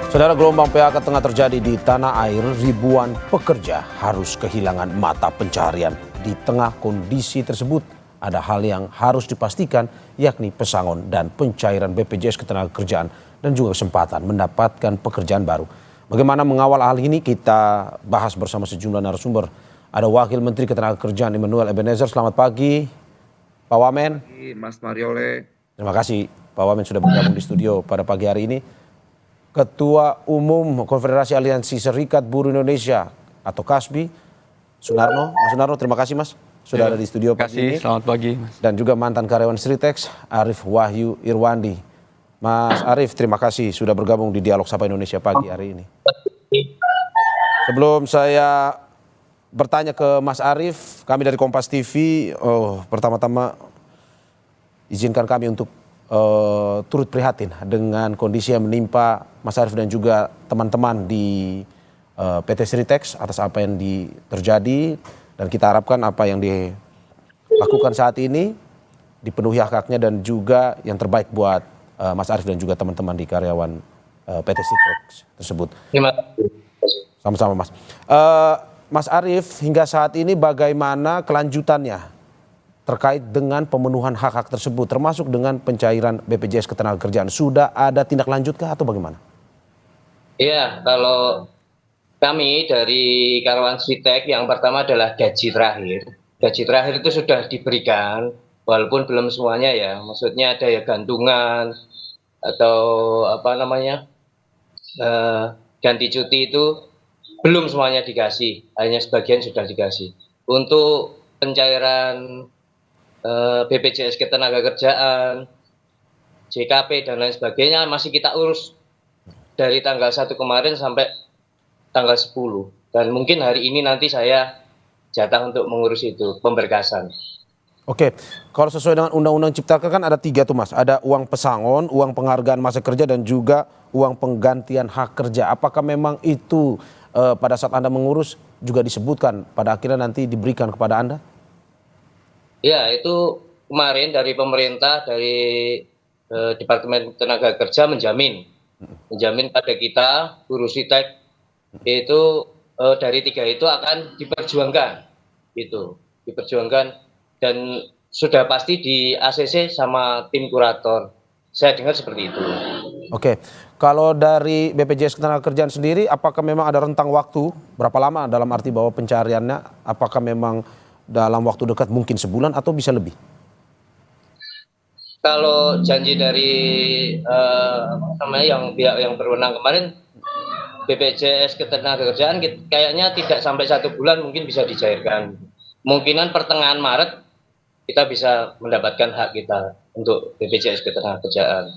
Saudara, gelombang PHK tengah terjadi di tanah air. Ribuan pekerja harus kehilangan mata pencaharian. Di tengah kondisi tersebut, ada hal yang harus dipastikan, yakni pesangon dan pencairan BPJS Ketenagakerjaan dan juga kesempatan mendapatkan pekerjaan baru. Bagaimana mengawal hal ini, kita bahas bersama sejumlah narasumber. Ada Wakil Menteri Ketenagakerjaan Immanuel Ebenezer. Selamat pagi, Pak Wamen. Mas Mariole. Terima kasih, Pak Wamen sudah bergabung di studio pada pagi hari ini. Ketua Umum Konfederasi Aliansi Serikat Buruh Indonesia atau KASBI, Sunarno. Mas Sunarno, terima kasih Mas sudah ada di studio pagi ini. Selamat pagi Mas. Dan juga mantan karyawan Sritex, Arief Wahyu Irwandi. Mas Arief, terima kasih sudah bergabung di Dialog Sapa Indonesia pagi hari ini. Sebelum saya bertanya ke Mas Arief, kami dari Kompas TV, pertama-tama izinkan kami untuk turut prihatin dengan kondisi yang menimpa Mas Arief dan juga teman-teman di PT Sritex atas apa yang terjadi, dan kita harapkan apa yang dilakukan saat ini dipenuhi hak-haknya dan juga yang terbaik buat Mas Arief dan juga teman-teman di karyawan PT Sritex tersebut. Sama-sama Mas. Mas Arief, hingga saat ini bagaimana kelanjutannya terkait dengan pemenuhan hak-hak tersebut, termasuk dengan pencairan BPJS Ketenagakerjaan? Sudah ada tindak lanjutkah atau bagaimana? Iya, kalau kami dari karyawan Sritex, yang pertama adalah gaji terakhir. Gaji terakhir itu sudah diberikan, walaupun belum semuanya ya. Maksudnya ada ya gantungan atau ganti cuti itu belum semuanya dikasih, hanya sebagian sudah dikasih. Untuk pencairan BPJS Ketenagakerjaan, JKP dan lain sebagainya masih kita urus dari tanggal 1 kemarin sampai tanggal 10. Dan mungkin hari ini nanti saya jatah untuk mengurus itu, pemberkasan. Oke, kalau sesuai dengan Undang-Undang Cipta Kerja kan ada 3 tuh Mas. Ada uang pesangon, uang penghargaan masa kerja, dan juga uang penggantian hak kerja. Apakah memang itu pada saat Anda mengurus juga disebutkan pada akhirnya nanti diberikan kepada Anda? Ya, itu kemarin dari pemerintah, dari Departemen Tenaga Kerja menjamin pada kita, buruh Sritex, itu dari 3 itu akan diperjuangkan, dan sudah pasti di ACC sama tim kurator. Saya dengar seperti itu. Oke, kalau dari BPJS Ketenagakerjaan sendiri, apakah memang ada rentang waktu berapa lama, dalam arti bahwa pencariannya apakah memang dalam waktu dekat mungkin sebulan atau bisa lebih? Kalau janji dari pihak yang berwenang kemarin, BPJS Ketenagakerjaan kayaknya tidak sampai 1 bulan mungkin bisa dicairkan. Kemungkinan pertengahan Maret kita bisa mendapatkan hak kita untuk BPJS Ketenagakerjaan.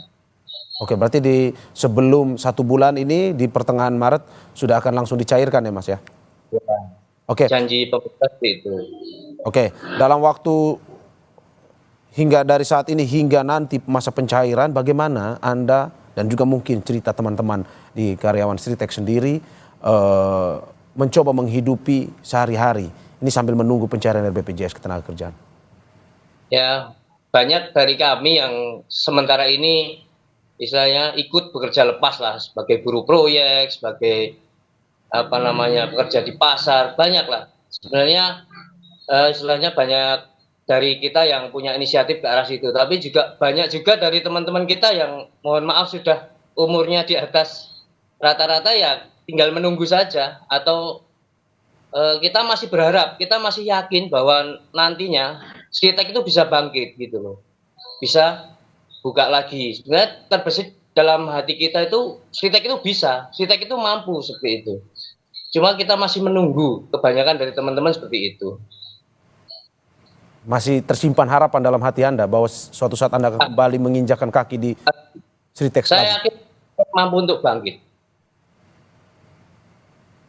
Oke, berarti sebelum 1 bulan ini, di pertengahan Maret sudah akan langsung dicairkan ya Mas ya? Ya. Oke. Janji pemerintah itu. Oke, dalam waktu hingga dari saat ini hingga nanti masa pencairan, bagaimana Anda dan juga mungkin cerita teman-teman di karyawan Sritex sendiri mencoba menghidupi sehari-hari ini sambil menunggu pencairan dari BPJS Ketenagakerjaan? Ya, banyak dari kami yang sementara ini istilahnya ikut bekerja lepas lah, sebagai buruh proyek, sebagai pekerja di pasar, banyak lah. Sebenarnya istilahnya banyak dari kita yang punya inisiatif ke arah situ, tapi juga banyak juga dari teman-teman kita yang mohon maaf sudah umurnya di atas rata-rata, ya tinggal menunggu saja. Atau kita masih berharap, kita masih yakin bahwa nantinya Sritex itu bisa bangkit gitu loh, bisa buka lagi. Sebenarnya terbesit dalam hati kita itu Sritex itu bisa, Sritex itu mampu seperti itu. Cuma kita masih menunggu, kebanyakan dari teman-teman seperti itu. Masih tersimpan harapan dalam hati Anda bahwa suatu saat Anda akan kembali menginjakkan kaki di Sritex lagi? Saya yakin mampu untuk bangkit.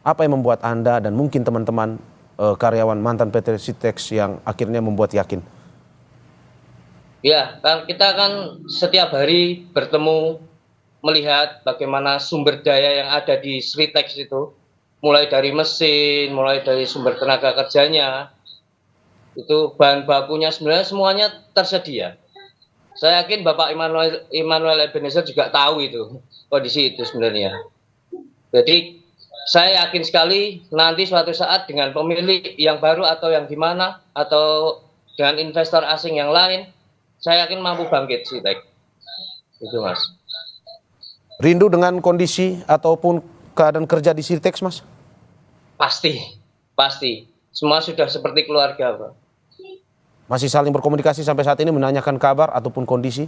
Apa yang membuat Anda dan mungkin teman-teman karyawan mantan PT Sritex yang akhirnya membuat yakin? Ya, kita kan setiap hari bertemu, melihat bagaimana sumber daya yang ada di Sritex itu, mulai dari mesin, mulai dari sumber tenaga kerjanya, itu bahan bakunya sebenarnya semuanya tersedia. Saya yakin Bapak Immanuel Ebenezer juga tahu itu, kondisi itu sebenarnya. Jadi saya yakin sekali nanti suatu saat dengan pemilik yang baru atau yang gimana atau dengan investor asing yang lain, saya yakin mampu bangkit Sritek. Itu Mas. Rindu dengan kondisi ataupun keadaan kerja di Sritex, Mas? Pasti, pasti. Semua sudah seperti keluarga, Pak. Masih saling berkomunikasi sampai saat ini menanyakan kabar ataupun kondisi?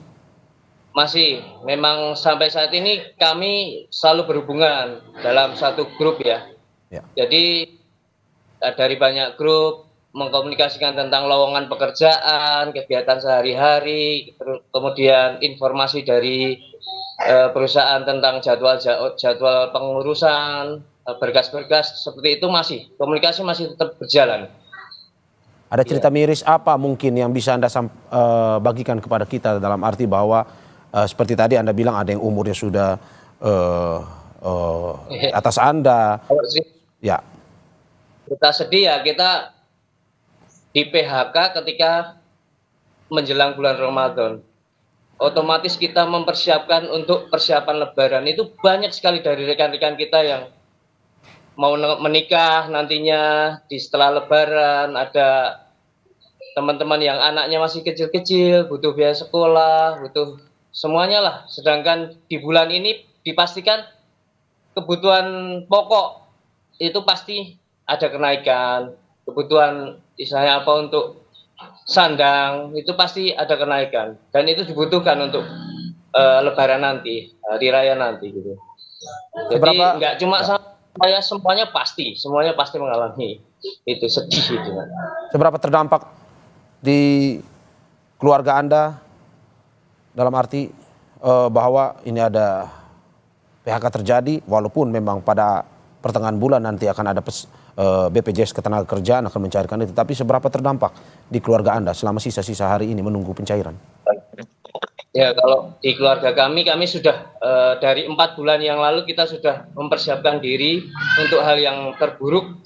Masih, memang sampai saat ini kami selalu berhubungan dalam satu grup ya. Ya. Jadi dari banyak grup mengkomunikasikan tentang lowongan pekerjaan, kegiatan sehari-hari, kemudian informasi dari perusahaan tentang jadwal pengurusan, berkas-berkas seperti itu masih komunikasi masih tetap berjalan. Ada cerita miris apa mungkin yang bisa Anda bagikan kepada kita dalam arti bahwa seperti tadi Anda bilang ada yang umurnya sudah atas Anda. Ya. Kita sedih ya, kita di PHK ketika menjelang bulan Ramadan. Otomatis kita mempersiapkan untuk persiapan Lebaran. Itu banyak sekali dari rekan-rekan kita yang mau menikah nantinya di setelah Lebaran. Ada teman-teman yang anaknya masih kecil-kecil, butuh biaya sekolah, butuh semuanya lah. Sedangkan di bulan ini dipastikan kebutuhan pokok itu pasti ada kenaikan. Kebutuhan misalnya apa untuk sandang itu pasti ada kenaikan. Dan itu dibutuhkan untuk Lebaran nanti, hari raya nanti gitu. Jadi nggak cuma saya, semuanya pasti mengalami itu, sedih itu. Seberapa terdampak di keluarga Anda dalam arti bahwa ini ada PHK terjadi walaupun memang pada pertengahan bulan nanti akan ada BPJS Ketenagakerjaan akan mencairkan itu, tapi seberapa terdampak di keluarga Anda selama sisa-sisa hari ini menunggu pencairan? Ya, kalau di keluarga kami sudah dari 4 bulan yang lalu kita sudah mempersiapkan diri untuk hal yang terburuk.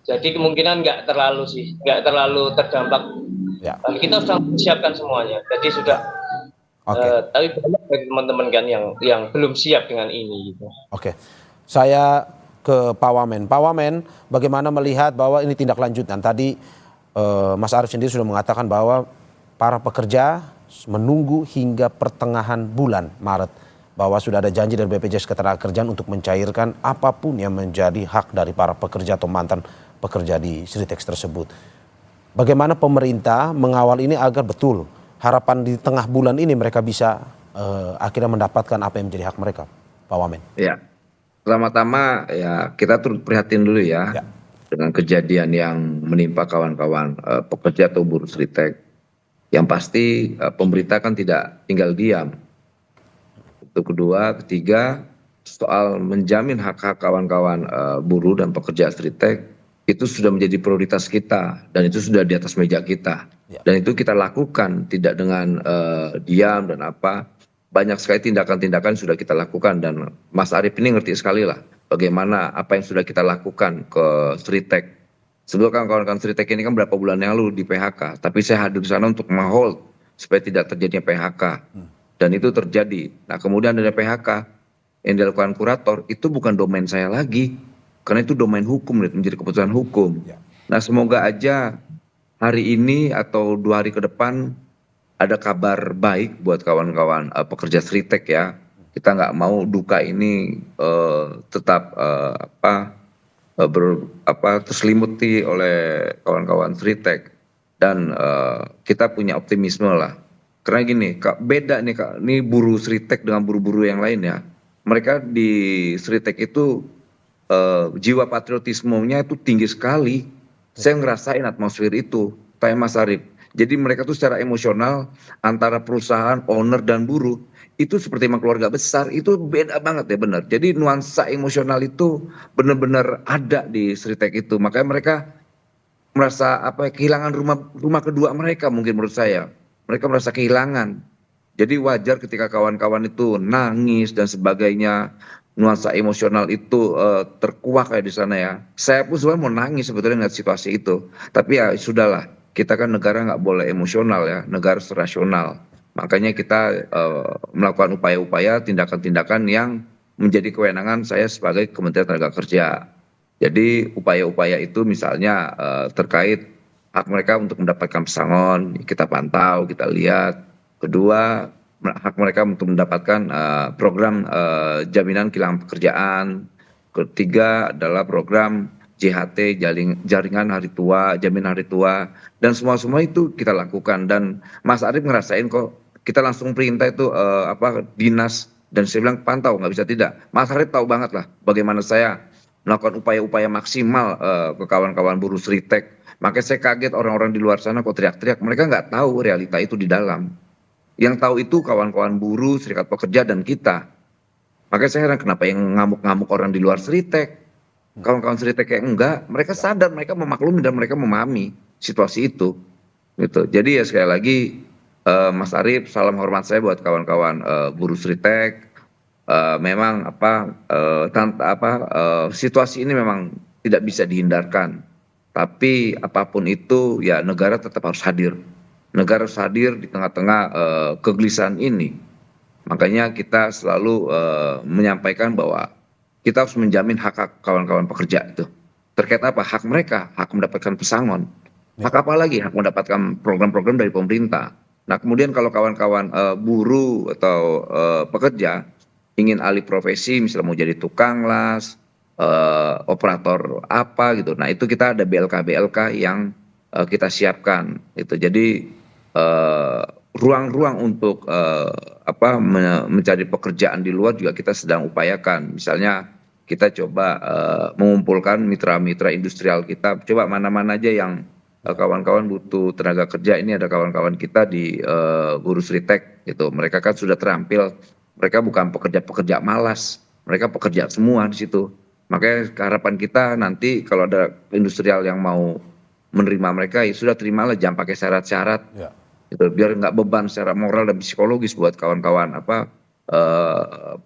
Jadi kemungkinan nggak terlalu terdampak. Ya. Kita sudah mempersiapkan semuanya. Jadi sudah. Tapi banyak dari teman-teman kan yang belum siap dengan ini. Gitu. Oke, saya ke Pak Wamen. Pak Wamen, bagaimana melihat bahwa ini tindak lanjutan? Tadi Mas Arief sendiri sudah mengatakan bahwa para pekerja menunggu hingga pertengahan bulan Maret, bahwa sudah ada janji dari BPJS Ketenagakerjaan untuk mencairkan apapun yang menjadi hak dari para pekerja atau mantan pekerja di Sritex tersebut. Bagaimana pemerintah mengawal ini agar betul harapan di tengah bulan ini mereka bisa akhirnya mendapatkan apa yang menjadi hak mereka, Pak Wamen? Ya, pertama-tama ya kita turut prihatin dulu ya dengan kejadian yang menimpa kawan-kawan pekerja atau buruh Sritex. Yang pasti pemerintah kan tidak tinggal diam. Itu kedua, ketiga, soal menjamin hak-hak kawan-kawan buruh dan pekerja Sritex itu sudah menjadi prioritas kita dan itu sudah di atas meja kita. Dan itu kita lakukan tidak dengan diam dan apa. Banyak sekali tindakan-tindakan sudah kita lakukan dan Mas Arief ini ngerti sekali lah bagaimana apa yang sudah kita lakukan ke Sritex. Sebelum kawan-kawan Sritex ini kan berapa bulan yang lalu di PHK, tapi saya hadir di sana untuk menghold supaya tidak terjadinya PHK. Dan itu terjadi. Nah kemudian dari PHK yang dilakukan kurator itu bukan domain saya lagi, karena itu domain hukum, menjadi keputusan hukum. Nah semoga aja hari ini atau 2 hari ke depan ada kabar baik buat kawan-kawan pekerja Sritex ya. Kita nggak mau duka ini tetap terselimuti oleh kawan-kawan Sritex dan kita punya optimisme lah karena gini beda nih Kak, ini buruh Sritex dengan buruh-buruh yang lain ya. Mereka di Sritex itu jiwa patriotismenya itu tinggi sekali. Saya ngerasain atmosfer itu kayak Mas Arief. Jadi mereka tuh secara emosional antara perusahaan, owner dan buruh itu seperti emang keluarga besar, itu beda banget ya benar. Jadi nuansa emosional itu benar-benar ada di Sritex itu. Makanya mereka merasa kehilangan rumah kedua mereka mungkin menurut saya. Mereka merasa kehilangan. Jadi wajar ketika kawan-kawan itu nangis dan sebagainya. Nuansa emosional itu terkuak kayak di sana ya. Saya pun sebenarnya mau nangis sebetulnya ngeliat situasi itu. Tapi ya sudahlah, kita kan negara nggak boleh emosional ya, negara rasional. Makanya kita melakukan upaya-upaya tindakan-tindakan yang menjadi kewenangan saya sebagai Kementerian Tenaga Kerja. Jadi upaya-upaya itu misalnya terkait hak mereka untuk mendapatkan pesangon, kita pantau, kita lihat. Kedua, hak mereka untuk mendapatkan program jaminan kehilangan pekerjaan. Ketiga adalah program JHT, jaringan hari tua, jaminan hari tua, dan semua itu kita lakukan. Dan Mas Arief ngerasain kok, kita langsung perintah itu dinas, dan saya bilang pantau, nggak bisa tidak. Mas Arief tahu banget lah bagaimana saya melakukan upaya-upaya maksimal ke kawan-kawan buruh Sritek. Makanya saya kaget orang-orang di luar sana kok teriak-teriak, mereka nggak tahu realita itu di dalam. Yang tahu itu kawan-kawan buruh, serikat pekerja, dan kita. Makanya saya heran kenapa yang ngamuk-ngamuk orang di luar Sritek. Kawan-kawan Sritek kayak enggak, mereka sadar, mereka memaklumi dan mereka memahami situasi itu. Gitu. Jadi ya sekali lagi Mas Arief, salam hormat saya buat kawan-kawan buruh Sritek. Memang situasi ini memang tidak bisa dihindarkan. Tapi apapun itu ya negara tetap harus hadir. Negara harus hadir di tengah-tengah kegelisahan ini. Makanya kita selalu menyampaikan bahwa kita harus menjamin hak-hak kawan-kawan pekerja itu. Terkait apa? Hak mereka, hak mendapatkan pesangon. Hak apa lagi? Hak mendapatkan program-program dari pemerintah. Nah kemudian kalau kawan-kawan buruh atau pekerja ingin alih profesi, misalnya mau jadi tukang las, operator apa gitu. Nah itu kita ada BLK yang kita siapkan. Itu jadi ruang-ruang untuk mencari pekerjaan di luar juga kita sedang upayakan. Misalnya kita coba mengumpulkan mitra-mitra industrial kita. Coba mana-mana aja yang kawan-kawan butuh tenaga kerja. Ini ada kawan-kawan kita di buruh Sritek gitu. Mereka kan sudah terampil. Mereka bukan pekerja-pekerja malas. Mereka pekerja semua di situ. Makanya harapan kita nanti kalau ada industrial yang mau menerima mereka, ya sudah terimalah, jangan pakai syarat-syarat. Ya. Gitu, biar nggak beban secara moral dan psikologis buat kawan-kawan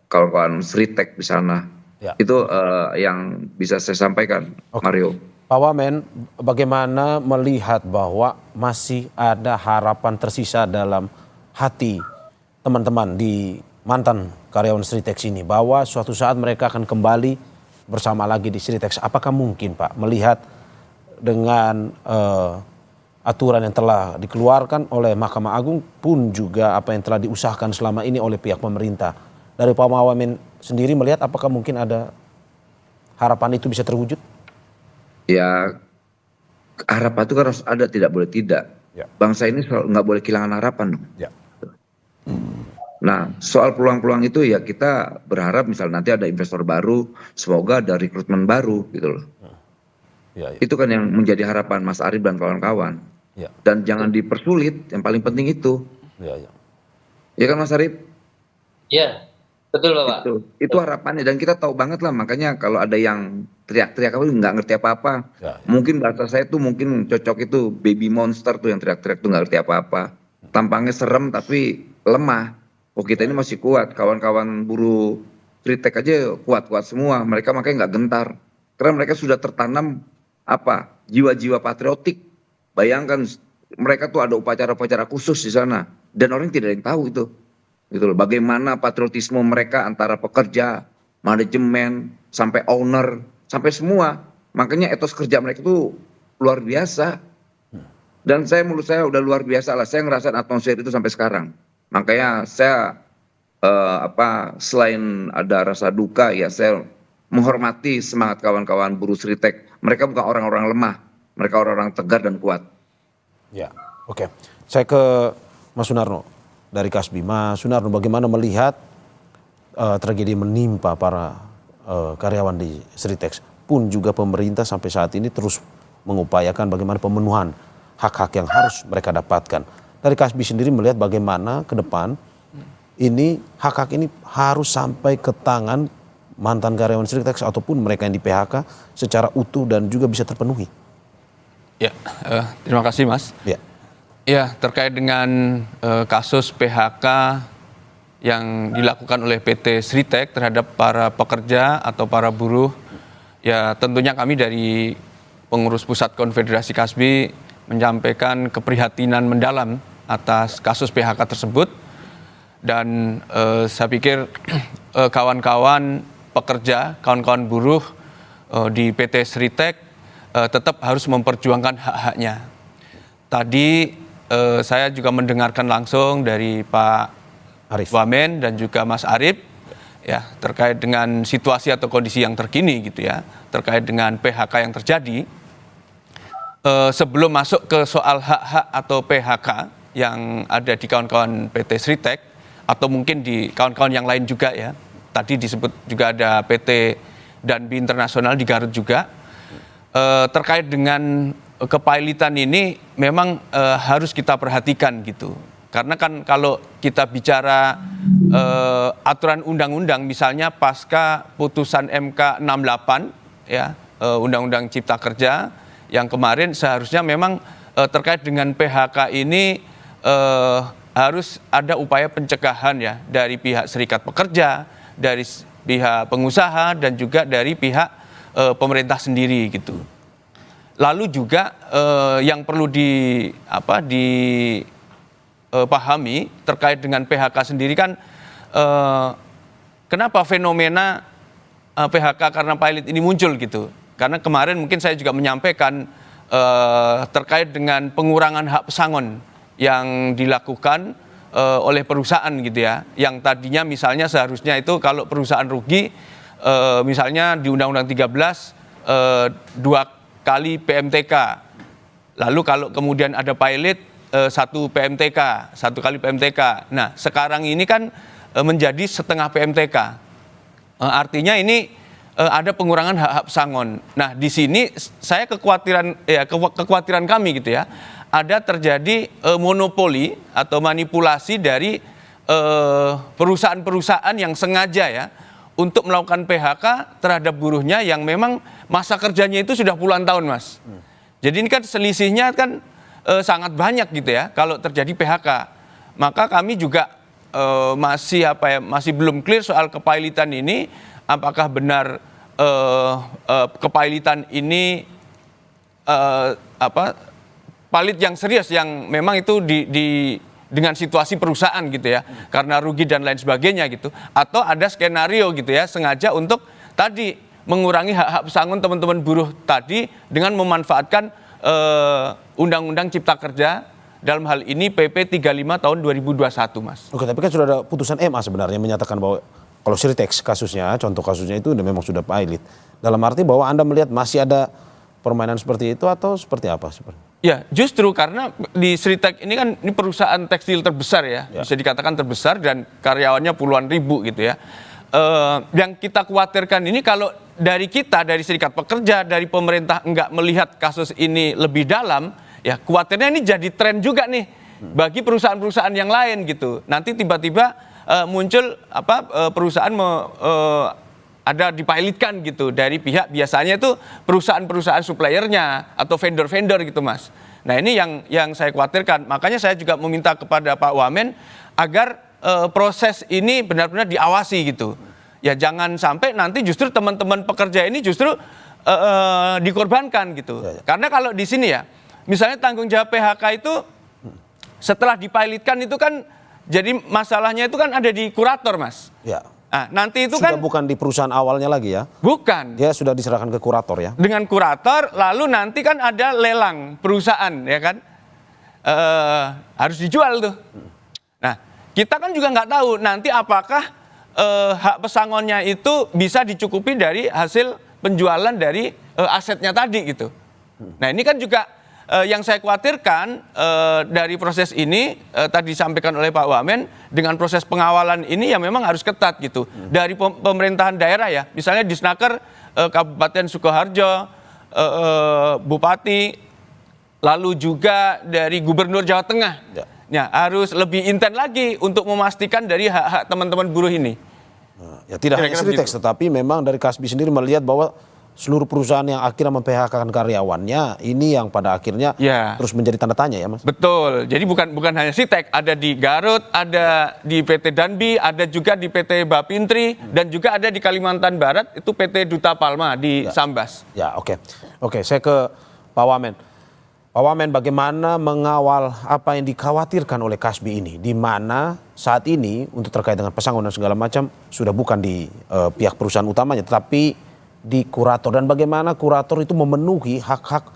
kawan-kawan Sritek di sana. Ya. Itu yang bisa saya sampaikan, Mario. Pak Wamen, bagaimana melihat bahwa masih ada harapan tersisa dalam hati teman-teman di mantan karyawan Sritek ini bahwa suatu saat mereka akan kembali bersama lagi di Sritek? Apakah mungkin Pak melihat dengan aturan yang telah dikeluarkan oleh Mahkamah Agung pun juga apa yang telah diusahakan selama ini oleh pihak pemerintah, dari Pak Wamen sendiri melihat apakah mungkin ada harapan itu bisa terwujud? Ya harapan itu kan harus ada, tidak boleh tidak. Ya. Bangsa ini nggak boleh kehilangan harapan dong. Ya. Nah soal peluang-peluang itu ya kita berharap misal nanti ada investor baru, semoga ada rekrutmen baru gitu loh. Ya. Itu kan yang menjadi harapan Mas Arief dan kawan-kawan. Ya. Dan jangan dipersulit, yang paling penting itu. Ya kan Mas Arief? Ya, betul Bapak. Itu harapannya, dan kita tahu banget lah, makanya kalau ada yang teriak-teriak nggak ngerti apa-apa. Ya. Mungkin bahasa saya tuh mungkin cocok itu baby monster tuh yang teriak-teriak tuh nggak ngerti apa-apa. Tampangnya serem tapi lemah. Oh kita ini masih kuat, kawan-kawan buruh Sritek aja kuat-kuat semua, mereka makanya nggak gentar. Karena mereka sudah tertanam jiwa-jiwa patriotik. Bayangkan mereka tuh ada upacara-upacara khusus di sana dan orang tidak ada yang tahu itu. Gitu loh. Bagaimana patriotisme mereka antara pekerja, manajemen, sampai owner, sampai semua. Makanya etos kerja mereka tuh luar biasa. Dan menurut saya udah luar biasa lah. Saya ngerasain atmosfer itu sampai sekarang. Makanya saya selain ada rasa duka ya saya menghormati semangat kawan-kawan buruh Sritek. Mereka bukan orang-orang lemah, mereka orang-orang tegar dan kuat. Ya, oke. Saya ke Mas Sunarno dari Kasbi. Mas Sunarno, bagaimana melihat tragedi menimpa para karyawan di Sritek? Pun juga pemerintah sampai saat ini terus mengupayakan bagaimana pemenuhan hak-hak yang harus mereka dapatkan. Dari Kasbi sendiri melihat bagaimana ke depan ini hak-hak ini harus sampai ke tangan mantan karyawan Sritek ataupun mereka yang di PHK secara utuh dan juga bisa terpenuhi. Ya, terima kasih Mas. Ya, terkait dengan kasus PHK yang dilakukan oleh PT Sritek terhadap para pekerja atau para buruh, ya tentunya kami dari pengurus pusat Konfederasi Kasbi menyampaikan keprihatinan mendalam atas kasus PHK tersebut. Dan saya pikir kawan-kawan pekerja, kawan-kawan buruh di PT Sritek tetap harus memperjuangkan hak-haknya. Tadi saya juga mendengarkan langsung dari Pak Arif Wamen dan juga Mas Arif ya terkait dengan situasi atau kondisi yang terkini gitu ya, terkait dengan PHK yang terjadi. Sebelum masuk ke soal hak-hak atau PHK yang ada di kawan-kawan PT Sritek atau mungkin di kawan-kawan yang lain juga ya. Tadi disebut juga ada PT Danbi Internasional di Garut juga. Terkait dengan kepailitan ini memang harus kita perhatikan gitu. Karena kan kalau kita bicara aturan undang-undang misalnya pasca putusan MK 68 ya, Undang-Undang Cipta Kerja yang kemarin seharusnya memang terkait dengan PHK ini harus ada upaya pencegahan ya dari pihak serikat pekerja, dari pihak pengusaha dan juga dari pihak pemerintah sendiri gitu. Lalu juga yang perlu dipahami terkait dengan PHK sendiri kan kenapa fenomena PHK karena pilot ini muncul gitu. Karena kemarin mungkin saya juga menyampaikan terkait dengan pengurangan hak pesangon yang dilakukan oleh perusahaan gitu ya, yang tadinya misalnya seharusnya itu kalau perusahaan rugi misalnya di Undang-Undang 13 2 kali PMTK, lalu kalau kemudian ada pilot 1 PMTK, 1 kali PMTK. Nah sekarang ini kan menjadi setengah PMTK, artinya ini ada pengurangan hak-hak pesangon. Nah di sini saya kekhawatiran kami gitu ya, ada terjadi monopoli atau manipulasi dari perusahaan-perusahaan yang sengaja ya untuk melakukan PHK terhadap buruhnya yang memang masa kerjanya itu sudah puluhan tahun, Mas. Jadi ini kan selisihnya kan sangat banyak gitu ya kalau terjadi PHK. Maka kami juga masih belum clear soal kepailitan ini, apakah benar kepailitan ini palit yang serius yang memang itu dengan situasi perusahaan gitu ya, karena rugi dan lain sebagainya gitu, atau ada skenario gitu ya sengaja untuk tadi mengurangi hak-hak pesangon teman-teman buruh tadi dengan memanfaatkan Undang-Undang Cipta Kerja, dalam hal ini PP 35 tahun 2021, Mas. Oke, tapi kan sudah ada putusan MA sebenarnya menyatakan bahwa kalau Sritek kasusnya, contoh kasusnya itu memang sudah pilot. Dalam arti bahwa Anda melihat masih ada permainan seperti itu atau seperti apa sebenarnya? Ya, justru karena di Sritek ini kan ini perusahaan tekstil terbesar ya, bisa dikatakan terbesar dan karyawannya puluhan ribu gitu ya. Yang kita khawatirkan ini kalau dari kita, dari serikat pekerja, dari pemerintah enggak melihat kasus ini lebih dalam, ya khawatirnya ini jadi tren juga nih bagi perusahaan-perusahaan yang lain gitu. Nanti tiba-tiba muncul perusahaan ada dipilotkan gitu dari pihak biasanya itu perusahaan-perusahaan suppliernya atau vendor-vendor gitu, Mas. Nah ini yang saya khawatirkan. Makanya saya juga meminta kepada Pak Wamen agar proses ini benar-benar diawasi gitu. Ya jangan sampai nanti justru teman-teman pekerja ini justru dikorbankan gitu. Karena kalau di sini ya, misalnya tanggung jawab PHK itu setelah dipilotkan itu kan jadi masalahnya itu kan ada di kurator, Mas. Ya. Nah, nanti itu sudah kan bukan di perusahaan awalnya lagi ya? Bukan. Dia sudah diserahkan ke kurator ya? Dengan kurator, lalu nanti kan ada lelang perusahaan ya kan, harus dijual tuh. Nah, kita kan juga nggak tahu nanti apakah hak pesangonnya itu bisa dicukupi dari hasil penjualan dari asetnya tadi gitu. Nah ini kan juga yang saya khawatirkan dari proses ini tadi disampaikan oleh Pak Wamen, dengan proses pengawalan ini ya memang harus ketat gitu. Dari pemerintahan daerah ya, misalnya di Snaker Kabupaten Sukoharjo, Bupati, lalu juga dari Gubernur Jawa Tengah. Ya, harus lebih intens lagi untuk memastikan dari hak-hak teman-teman buruh ini. Ya tidak hanya Sritek, tetapi memang dari Kasbi sendiri melihat bahwa seluruh perusahaan yang akhirnya memphk-kan karyawannya ini yang pada akhirnya terus menjadi tanda tanya ya, Mas. Betul. Jadi bukan hanya Sritek, ada di Garut, ada di PT Danbi, ada juga di PT Bapintri dan juga ada di Kalimantan Barat itu PT Duta Palma di Sambas. Ya, oke. Oke, saya ke Pak Wamen. Pak Pak Wamen, bagaimana mengawal apa yang dikhawatirkan oleh Kasbi ini, di mana saat ini untuk terkait dengan pesangon dan segala macam sudah bukan di pihak perusahaan utamanya, tetapi di kurator, dan bagaimana kurator itu memenuhi hak-hak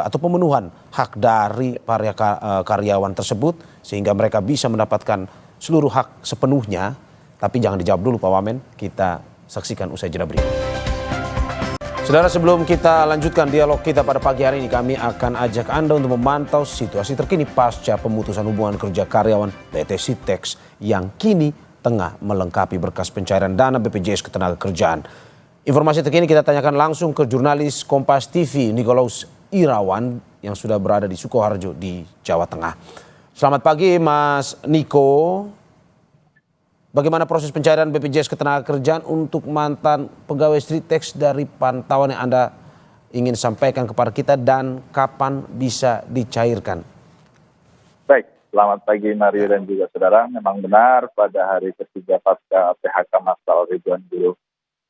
atau pemenuhan hak dari para karyawan tersebut sehingga mereka bisa mendapatkan seluruh hak sepenuhnya. Tapi jangan dijawab dulu Pak Wamen, kita saksikan usai jeda berikut. Saudara, sebelum kita lanjutkan dialog kita pada pagi hari ini, kami akan ajak Anda untuk memantau situasi terkini pasca pemutusan hubungan kerja karyawan PT Sritex yang kini tengah melengkapi berkas pencairan dana BPJS Ketenagakerjaan. Informasi terkini kita tanyakan langsung ke jurnalis Kompas TV Nikolaus Irawan yang sudah berada di Sukoharjo di Jawa Tengah. Selamat pagi Mas Niko. Bagaimana proses pencairan BPJS Ketenagakerjaan untuk mantan pegawai Sritex dari pantauan yang Anda ingin sampaikan kepada kita dan kapan bisa dicairkan? Baik, selamat pagi Mario dan juga saudara. Memang benar pada hari ketiga pasca PHK massal ribuan buruh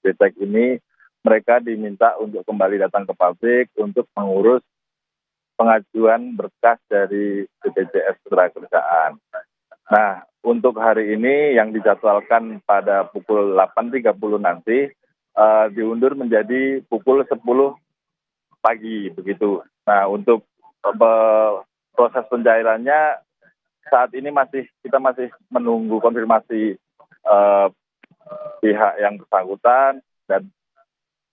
Sritex ini, mereka diminta untuk kembali datang ke pabrik untuk mengurus pengajuan berkas dari BPJS Ketenagakerjaan. Nah, untuk hari ini yang dijadwalkan pada pukul 8.30 nanti diundur menjadi pukul 10 pagi begitu. Nah, untuk proses pencairannya saat ini kita masih menunggu konfirmasi pihak yang bersangkutan, dan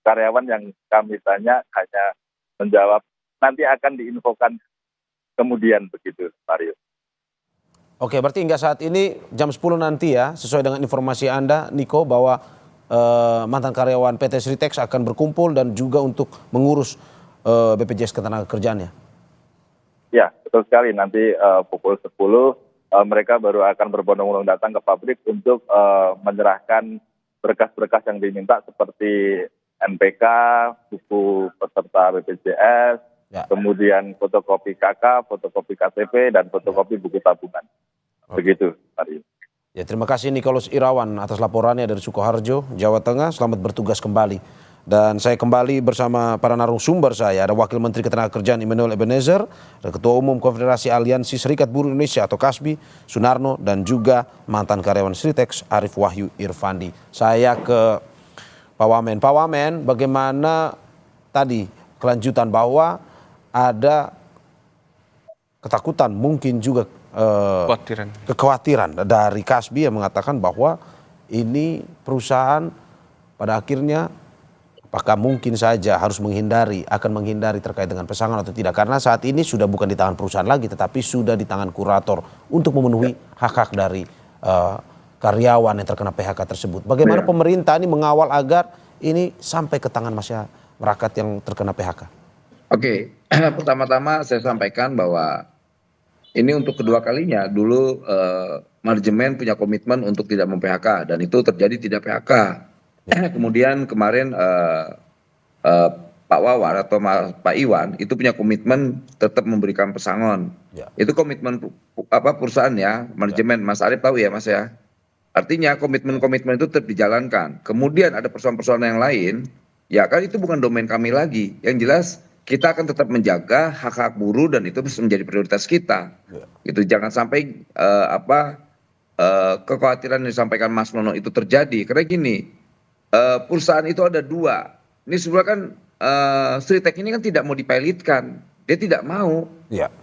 karyawan yang kami tanya hanya menjawab nanti akan diinfokan kemudian begitu, Mario. Oke, berarti hingga saat ini jam 10 nanti ya, sesuai dengan informasi Anda, Niko, bahwa mantan karyawan PT Sritex akan berkumpul dan juga untuk mengurus BPJS Ketenagakerjaannya. Ya, betul sekali. Nanti pukul 10 mereka baru akan berbondong-bondong datang ke pabrik untuk menyerahkan berkas-berkas yang diminta seperti NPK, buku peserta BPJS, kemudian fotokopi KK, fotokopi KTP, dan fotokopi buku tabungan. Begitu, Mario. Ya, terima kasih Nikolaus Irawan atas laporannya dari Sukoharjo, Jawa Tengah. Selamat bertugas kembali. Dan saya kembali bersama para narasumber saya. Ada Wakil Menteri Ketenagakerjaan Immanuel Ebenezer, ada Ketua Umum Konfederasi Aliansi Serikat Buruh Indonesia atau Kasbi, Sunarno, dan juga mantan karyawan Sritex Arif Wahyu Irfandi. Saya ke Pak Wamen. Pak Wamen, bagaimana tadi kelanjutan bahwa ada ketakutan, mungkin juga kekhawatiran dari Kasbi yang mengatakan bahwa ini perusahaan pada akhirnya apakah mungkin saja harus akan menghindari terkait dengan pesangon atau tidak, karena saat ini sudah bukan di tangan perusahaan lagi tetapi sudah di tangan kurator untuk memenuhi hak-hak dari karyawan yang terkena PHK tersebut. Bagaimana pemerintah ini mengawal agar ini sampai ke tangan masyarakat yang terkena PHK? Oke, pertama-tama saya sampaikan bahwa ini untuk kedua kalinya. Dulu manajemen punya komitmen untuk tidak mem-PHK dan itu terjadi tidak PHK. Kemudian kemarin Pak Wawar atau Pak Iwan itu punya komitmen tetap memberikan pesangon. Itu komitmen perusahaan ya, manajemen. Mas Arief tahu ya Mas ya. Artinya komitmen-komitmen itu tetap dijalankan. Kemudian ada persoalan-persoalan yang lain, ya kan itu bukan domain kami lagi. Yang jelas kita akan tetap menjaga hak-hak buruh dan itu harus menjadi prioritas kita. Gitu, jangan sampai kekhawatiran yang disampaikan Mas Nono itu terjadi. Karena gini, perusahaan itu ada dua. Ini sebenarnya kan Sritex ini kan tidak mau dipilotkan, dia tidak mau.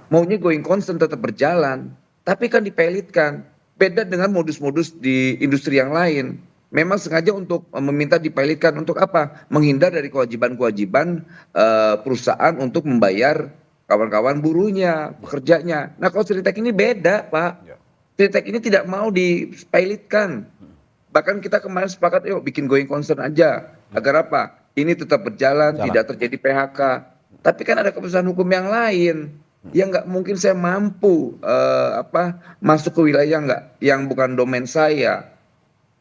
Maunya going concern tetap berjalan, tapi kan dipilotkan. Beda dengan modus-modus di industri yang lain. Memang sengaja untuk meminta dipilotkan untuk apa? Menghindar dari kewajiban-kewajiban perusahaan untuk membayar kawan-kawan buruhnya, pekerjanya. Nah kalau Sritex ini beda Pak. Sritex ini tidak mau dipilotkan. Bahkan kita kemarin sepakat yuk bikin going concern aja. Agar apa? Ini tetap berjalan, tidak terjadi PHK. Tapi kan ada keputusan hukum yang lain. Yang nggak mungkin saya mampu masuk ke wilayah yang bukan domain saya.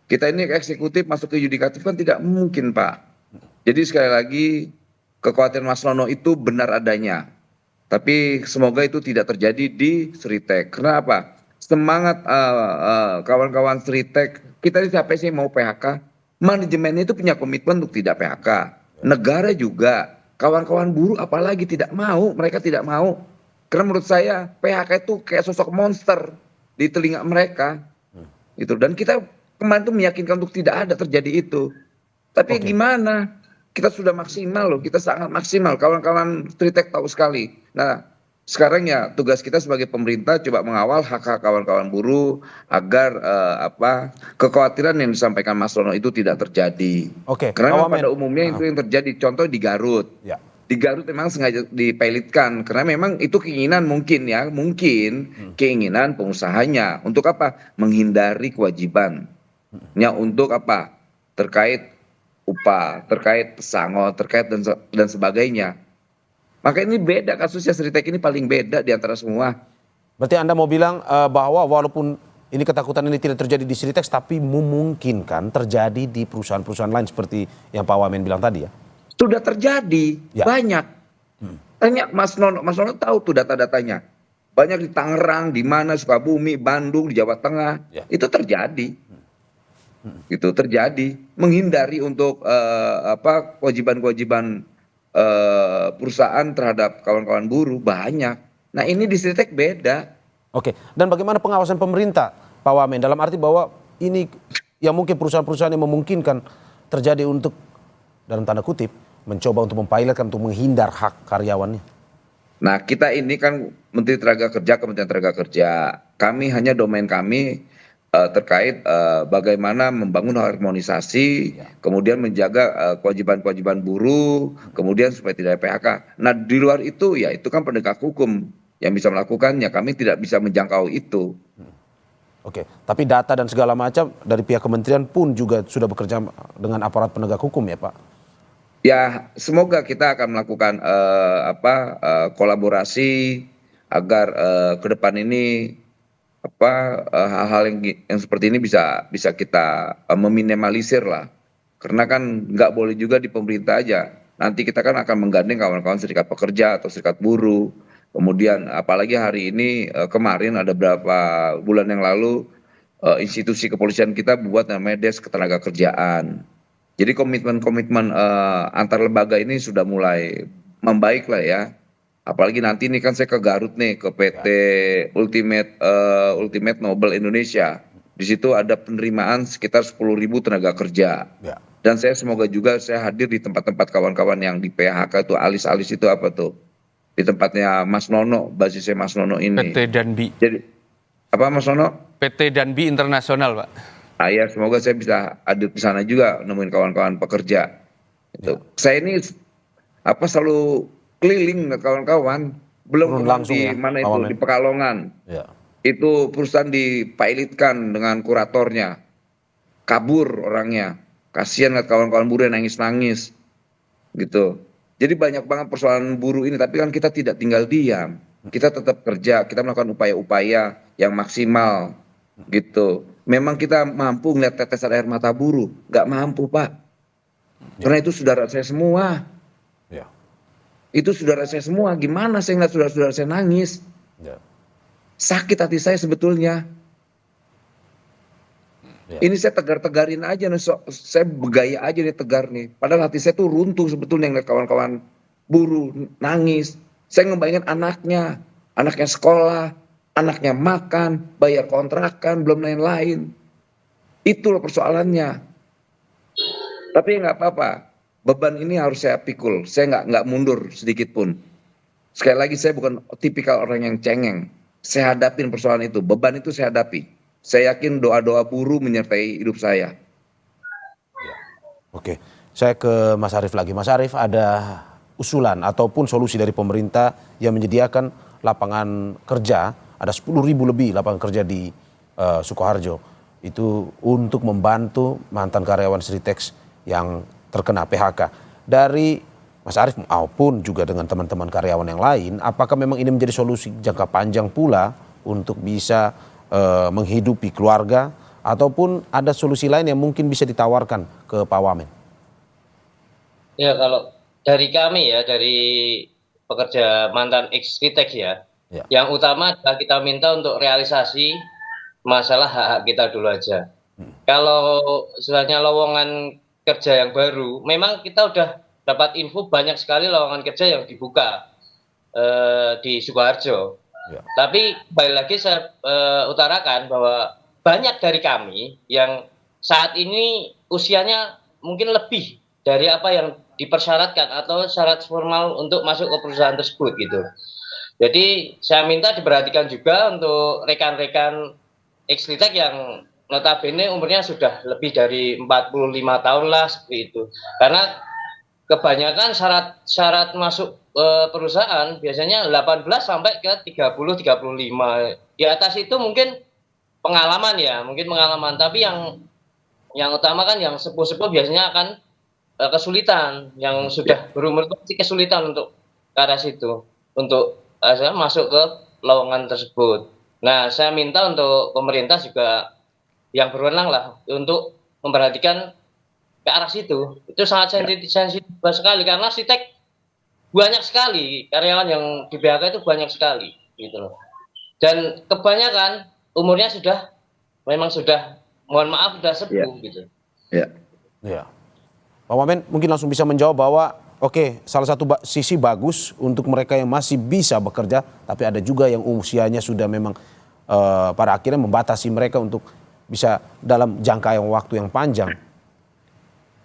Kita ini eksekutif masuk ke yudikatif kan tidak mungkin Pak. Jadi sekali lagi kekhawatiran Mas Nono itu benar adanya. Tapi semoga itu tidak terjadi di Sritex. Kenapa? Semangat kawan-kawan Sritex, kita ini siapa sih mau PHK? Manajemennya itu punya komitmen untuk tidak PHK. Negara juga. kawan-kawan buruh apalagi tidak mau, mereka tidak mau. Karena menurut saya PHK itu kayak sosok monster di telinga mereka. Itu, dan kita kemarin tuh meyakinkan untuk tidak ada terjadi itu. Tapi Oke. gimana? Kita sudah maksimal loh, kita sangat maksimal. Kawan-kawan Tritek tahu sekali. Nah, sekarang ya tugas kita sebagai pemerintah coba mengawal hak-hak kawan-kawan buruh agar kekhawatiran yang disampaikan Mas Rono itu tidak terjadi. Oke, Pak Karena memang Wamen. pada umumnya itu yang terjadi. Contoh di Garut. Ya. Di Garut memang sengaja dipilotkan karena memang itu keinginan mungkin ya, mungkin keinginan pengusahanya untuk apa? Menghindari kewajibannya untuk apa? Terkait upah, terkait pesangon, terkait dan sebagainya. Maka ini beda kasusnya, Seritek ini paling beda di antara semua. Berarti Anda mau bilang bahwa walaupun ini ketakutan ini tidak terjadi di Sritex, tapi memungkinkan terjadi di perusahaan-perusahaan lain seperti yang Pak Wamen bilang tadi ya? Sudah terjadi, Ya. banyak. Tanya Mas Nono tahu tuh data-datanya. Banyak di Tangerang, di mana Sukabumi, Bandung, di Jawa Tengah, Ya. itu terjadi. Itu terjadi, menghindari untuk kewajiban-kewajiban perusahaan terhadap kawan-kawan buruh banyak. Nah, ini di Sritek beda. Oke, dan bagaimana pengawasan pemerintah, Pak Wamen? Dalam arti bahwa ini yang mungkin perusahaan-perusahaan yang memungkinkan terjadi untuk, dalam tanda kutip, mencoba untuk mempilotkan, untuk menghindar hak karyawannya. Nah, kita ini kan Menteri Tenaga Kerja, Kementerian Tenaga Kerja. Kami hanya domain kami terkait bagaimana membangun harmonisasi, kemudian menjaga kewajiban-kewajiban buruh, kemudian supaya tidak ada PHK. Nah, di luar itu ya itu kan penegak hukum yang bisa melakukannya. Kami tidak bisa menjangkau itu. Oke, tapi data dan segala macam dari pihak kementerian pun juga sudah bekerja dengan aparat penegak hukum ya, Pak? Ya, semoga kita akan melakukan kolaborasi agar ke depan ini hal-hal yang seperti ini bisa kita meminimalisir lah. Karena kan nggak boleh juga di pemerintah aja. Nanti kita kan akan menggandeng kawan-kawan serikat pekerja atau serikat buruh. Kemudian apalagi hari ini kemarin ada beberapa bulan yang lalu institusi kepolisian kita buat namanya Desk Ketenagakerjaan. Jadi komitmen-komitmen antar lembaga ini sudah mulai membaik lah ya. Apalagi nanti ini kan saya ke Garut nih, ke PT Ultimate Nobel Indonesia. Di situ ada penerimaan sekitar 10.000 tenaga kerja. Ya. Dan saya semoga juga saya hadir di tempat-tempat kawan-kawan yang di PHK itu, alis-alis itu apa tuh? Di tempatnya Mas Nono, basisnya Mas Nono ini. PT Danbi. Jadi, apa Mas Nono? PT Danbi Internasional, Pak. Ya, semoga saya bisa hadir di sana juga nemuin kawan-kawan pekerja. Itu. Saya ini selalu keliling ke kawan-kawan, belum Turun langsung di ya, mana Pak itu Wamen? di Pekalongan. Ya. Itu perusahaan dipilotkan dengan kuratornya, kabur orangnya. Kasihan lihat kawan-kawan buruh yang nangis-nangis, gitu. Jadi banyak banget persoalan buruh ini, tapi kan kita tidak tinggal diam. Kita tetap kerja, kita melakukan upaya-upaya yang maksimal, gitu. Memang kita mampu ngeliat tetesan air mata buruh, nggak mampu Pak. Karena itu saudara saya semua. Ya. Itu saudara saya semua. Gimana saya ngeliat saudara-saudara saya nangis? Ya. Sakit hati saya sebetulnya. Ya. Ini saya tegar-tegarin aja nih, saya bergaya aja nih tegar nih. Padahal hati saya tuh runtuh sebetulnya ngeliat kawan-kawan buruh nangis. Saya ngebayangin anaknya sekolah, anaknya makan, bayar kontrakan, belum lain-lain. Itulah persoalannya. Tapi nggak apa-apa, beban ini harus saya pikul. Saya nggak mundur sedikit pun. Sekali lagi saya bukan tipikal orang yang cengeng. Saya hadapin persoalan itu, beban itu saya hadapi. Saya yakin doa-doa buruh menyertai hidup saya. Oke, saya ke Mas Arief lagi. Mas Arief, ada usulan ataupun solusi dari pemerintah yang menyediakan lapangan kerja, ada 10.000 lebih lapangan kerja di Sukoharjo. Itu untuk membantu mantan karyawan Sritex yang terkena PHK. Dari Mas Arief maupun juga dengan teman-teman karyawan yang lain, apakah memang ini menjadi solusi jangka panjang pula untuk bisa menghidupi keluarga, ataupun ada solusi lain yang mungkin bisa ditawarkan ke Pak Wamen? Ya, kalau dari kami ya, dari pekerja mantan ex-Sritex ya, yang utama adalah kita minta untuk realisasi masalah hak-hak kita dulu aja. Kalau sebenarnya lowongan kerja yang baru, memang kita udah dapat info banyak sekali lowongan kerja yang dibuka di Sukoharjo. Ya. Tapi kembali lagi saya utarakan bahwa banyak dari kami yang saat ini usianya mungkin lebih dari apa yang dipersyaratkan atau syarat formal untuk masuk ke perusahaan tersebut gitu. Jadi saya minta diperhatikan juga untuk rekan-rekan ex-Litek yang notabene umurnya sudah lebih dari 45 tahun lah seperti itu. Karena kebanyakan syarat masuk perusahaan biasanya 18 sampai ke 30 35. Di atas itu mungkin pengalaman ya, mungkin pengalaman, tapi yang utama kan yang sepuh-sepuh biasanya akan kesulitan, yang sudah berumur pasti kesulitan untuk ke arah situ, untuk masuk ke lowongan tersebut. Nah, saya minta untuk pemerintah juga yang berwenang lah untuk memperhatikan ke arah situ. Itu sangat sensitif sekali karena Sitek banyak sekali karyawan yang di PHK itu banyak sekali gitu loh. Dan kebanyakan umurnya memang sudah mohon maaf sudah sepuh gitu. Ya. Ya. Pak Wamen mungkin langsung bisa menjawab bahwa oke, salah satu sisi bagus untuk mereka yang masih bisa bekerja, tapi ada juga yang usianya sudah memang pada akhirnya membatasi mereka untuk bisa dalam jangka waktu yang panjang.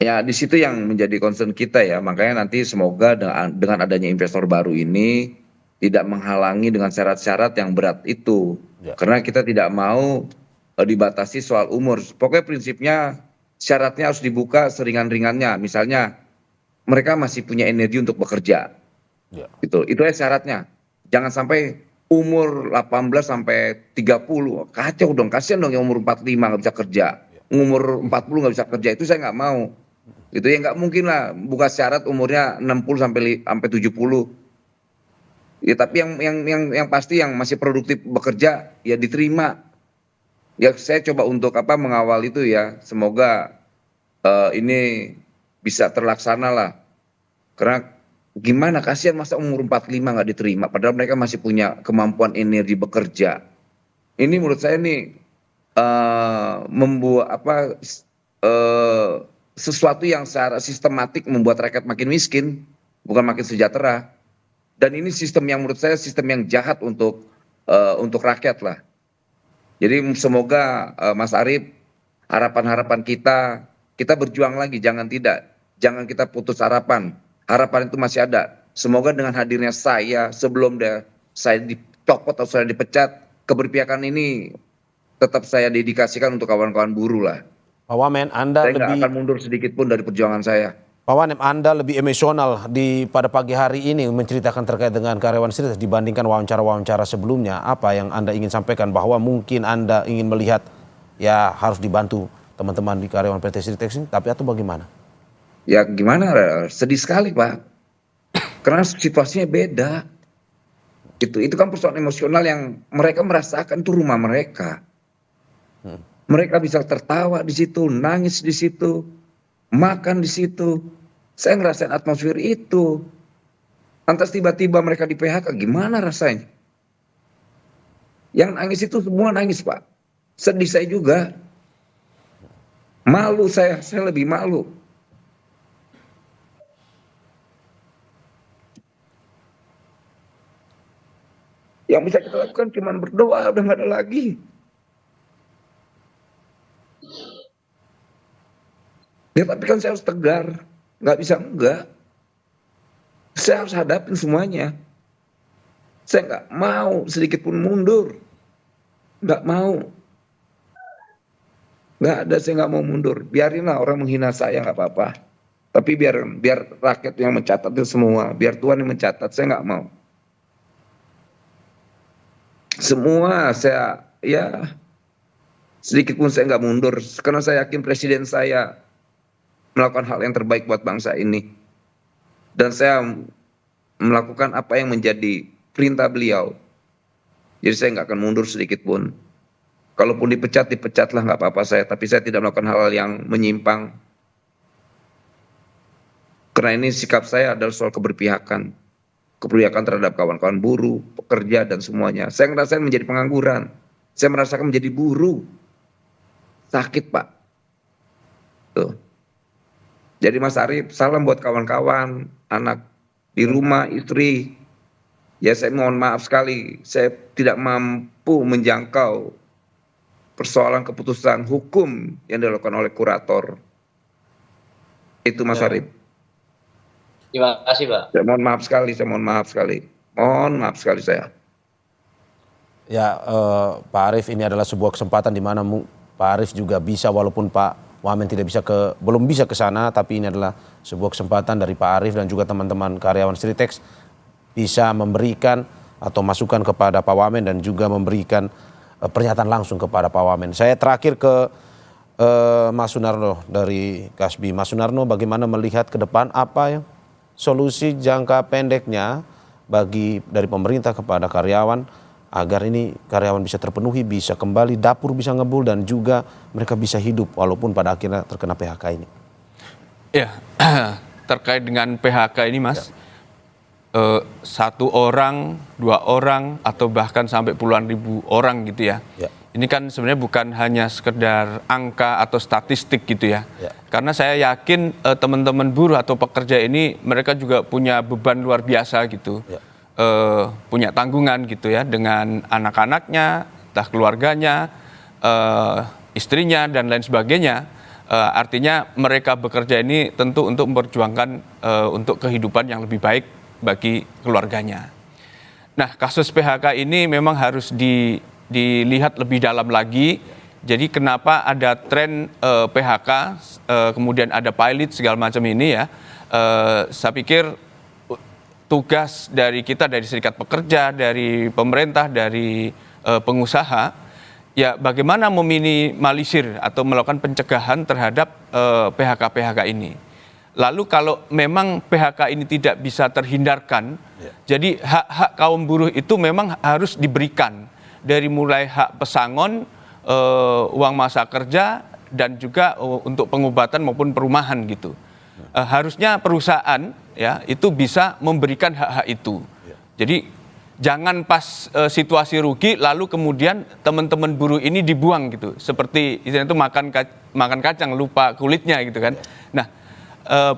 Ya, di situ yang menjadi concern kita ya, makanya nanti semoga dengan adanya investor baru ini tidak menghalangi dengan syarat-syarat yang berat itu. Ya. Karena kita tidak mau dibatasi soal umur. Pokoknya prinsipnya syaratnya harus dibuka seringan-ringannya. Misalnya mereka masih punya energi untuk bekerja. Ya. Gitu. Itu syaratnya. Jangan sampai umur 18 sampai 30. Kacau dong, kasihan dong yang umur 45 nggak bisa kerja. Ya. Umur 40 nggak bisa kerja, itu saya nggak mau. Gitu ya, nggak mungkin lah buka syarat umurnya 60 sampai 70. Ya, tapi yang pasti yang masih produktif bekerja ya diterima. Ya saya coba untuk mengawal itu ya. Semoga ini bisa terlaksana lah. Karena gimana, kasihan masa umur 45 nggak diterima padahal mereka masih punya kemampuan energi bekerja. Ini menurut saya nih membuat sesuatu yang secara sistematik membuat rakyat makin miskin, bukan makin sejahtera. Dan ini sistem yang menurut saya sistem yang jahat untuk rakyat lah. Jadi semoga Mas Arief, harapan-harapan kita berjuang lagi, jangan kita putus harapan. Harapan itu masih ada. Semoga dengan hadirnya saya sebelum saya dicopot atau saya dipecat, keberpihakan ini tetap saya dedikasikan untuk kawan-kawan buruh lah. Pak Wamen, Anda saya nggak akan mundur sedikit pun dari perjuangan saya. Pak Wamen, Anda lebih emosional pada pagi hari ini menceritakan terkait dengan karyawan Sitek dibandingkan wawancara-wawancara sebelumnya. Apa yang Anda ingin sampaikan, bahwa mungkin Anda ingin melihat ya harus dibantu teman-teman di karyawan PT Sitek ini, tapi atau bagaimana? Ya gimana, sedih sekali Pak. Karena situasinya beda. Itu kan persoalan emosional yang mereka merasakan, itu rumah mereka. Mereka bisa tertawa di situ, nangis di situ, makan di situ. Saya ngerasain atmosfer itu. Lantas tiba-tiba mereka di PHK, gimana rasanya? Yang nangis itu semua nangis Pak. Sedih saya juga. Malu saya lebih malu. Yang bisa kita lakukan cuma berdoa, udah nggak ada lagi. Ya tapi kan saya harus tegar, nggak bisa enggak. Saya harus hadapin semuanya. Saya nggak mau sedikit pun mundur, nggak mau. Nggak ada, saya nggak mau mundur. Biarinlah orang menghina saya, nggak apa-apa. Tapi biar rakyat yang mencatat itu semua, biar Tuhan yang mencatat, saya nggak mau. Semua saya sedikit pun saya nggak mundur, karena saya yakin presiden saya melakukan hal yang terbaik buat bangsa ini. Dan saya melakukan apa yang menjadi perintah beliau. Jadi saya nggak akan mundur sedikit pun. Kalaupun dipecatlah nggak apa-apa saya. Tapi saya tidak melakukan hal-hal yang menyimpang. Karena ini sikap saya adalah soal keberpihakan. Keberpihakan terhadap kawan-kawan buruh, pekerja, dan semuanya. Saya ngerasain menjadi pengangguran. Saya merasakan menjadi buruh. Sakit Pak. Tuh. Jadi Mas Arief, salam buat kawan-kawan, anak di rumah, istri. Ya saya mohon maaf sekali, saya tidak mampu menjangkau persoalan keputusan hukum yang dilakukan oleh kurator. Itu Mas Arief. Terima kasih, Pak. Saya mohon maaf sekali, Mohon maaf sekali saya. Ya, Pak Arief, ini adalah sebuah kesempatan di mana Pak Arief juga bisa, walaupun Pak Wamen belum bisa ke sana, tapi ini adalah sebuah kesempatan dari Pak Arief dan juga teman-teman karyawan Sritex bisa memberikan atau masukan kepada Pak Wamen dan juga memberikan pernyataan langsung kepada Pak Wamen. Dari Mas Sunarno dari Kasbi. Mas Sunarno, bagaimana melihat ke depan, apa yang solusi jangka pendeknya dari pemerintah kepada karyawan agar ini karyawan bisa terpenuhi, bisa kembali, dapur bisa ngebul, dan juga mereka bisa hidup walaupun pada akhirnya terkena PHK ini? Ya, terkait dengan PHK ini Mas, satu orang, 2 orang, atau bahkan sampai puluhan ribu orang gitu ya. Ini kan sebenarnya bukan hanya sekedar angka atau statistik gitu ya. Karena saya yakin teman-teman buruh atau pekerja ini mereka juga punya beban luar biasa gitu. Punya tanggungan gitu ya dengan anak-anaknya, entah keluarganya, istrinya dan lain sebagainya. Artinya mereka bekerja ini tentu untuk memperjuangkan untuk kehidupan yang lebih baik bagi keluarganya. Nah, kasus PHK ini memang harus dilihat lebih dalam lagi. Jadi kenapa ada tren PHK, kemudian ada pilot segala macam ini ya. Saya pikir tugas dari kita, dari serikat pekerja, dari pemerintah, dari pengusaha, ya bagaimana meminimalisir atau melakukan pencegahan terhadap PHK-PHK ini. Lalu kalau memang PHK ini tidak bisa terhindarkan, jadi hak-hak kaum buruh itu memang harus diberikan. Dari mulai hak pesangon, uang masa kerja, dan juga untuk pengobatan maupun perumahan gitu. Harusnya perusahaan ya itu bisa memberikan hak-hak itu. Jadi jangan pas situasi rugi lalu kemudian teman-teman buruh ini dibuang gitu. Seperti istilahnya itu makan kacang lupa kulitnya gitu kan. Nah,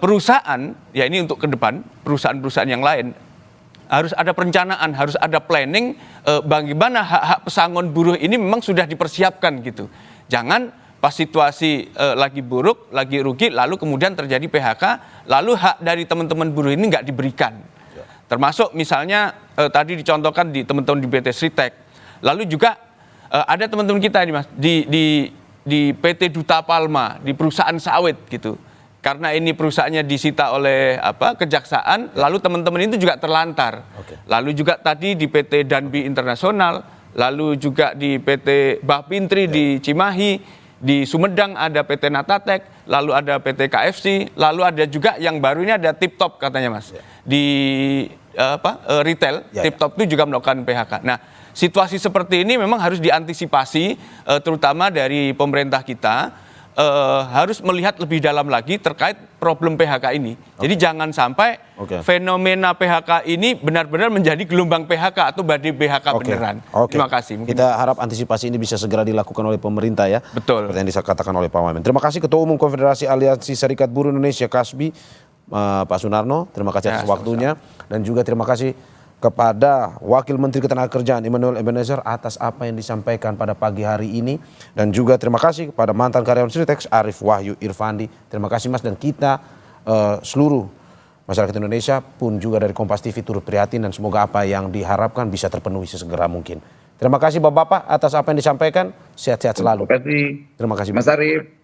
perusahaan ya ini untuk ke depan, perusahaan-perusahaan yang lain harus ada perencanaan, harus ada planning bagaimana hak-hak pesangon buruh ini memang sudah dipersiapkan gitu. Jangan pas situasi lagi buruk, lagi rugi, lalu kemudian terjadi PHK, lalu hak dari teman-teman buruh ini nggak diberikan. Termasuk misalnya tadi dicontohkan di teman-teman di PT Sritex. Lalu juga ada teman-teman kita ini Mas, di PT Duta Palma, di perusahaan sawit gitu. Karena ini perusahaannya disita oleh kejaksaan, lalu teman-teman itu juga terlantar. Lalu juga tadi di PT Danbi Internasional, lalu juga di PT Bapintri di Cimahi, di Sumedang ada PT Natatek, lalu ada PT KFC, lalu ada juga yang baru ini ada Tip Top katanya Mas. Di retail, Tip Top itu juga melakukan PHK. Nah, situasi seperti ini memang harus diantisipasi terutama dari pemerintah kita. Harus melihat lebih dalam lagi terkait problem PHK ini. Jadi jangan sampai fenomena PHK ini benar-benar menjadi gelombang PHK atau badai PHK beneran. Terima kasih. Kita harap antisipasi ini bisa segera dilakukan oleh pemerintah ya. Betul. Seperti yang dikatakan oleh Pak Wamen. Terima kasih Ketua Umum Konfederasi Aliansi Serikat Buruh Indonesia Kasbi, Pak Sunarno. Terima kasih atas waktunya. Dan juga terima kasih kepada Wakil Menteri Ketenagakerjaan Immanuel Ebenezer atas apa yang disampaikan pada pagi hari ini. Dan juga terima kasih kepada mantan karyawan Sritex Arief Wahyu Irfandi. Terima kasih Mas, dan kita seluruh masyarakat Indonesia pun juga dari Kompas TV turut prihatin dan semoga apa yang diharapkan bisa terpenuhi sesegera mungkin. Terima kasih Bapak-Bapak atas apa yang disampaikan. Sehat-sehat selalu. Terima kasih. Terima kasih Mas Arief.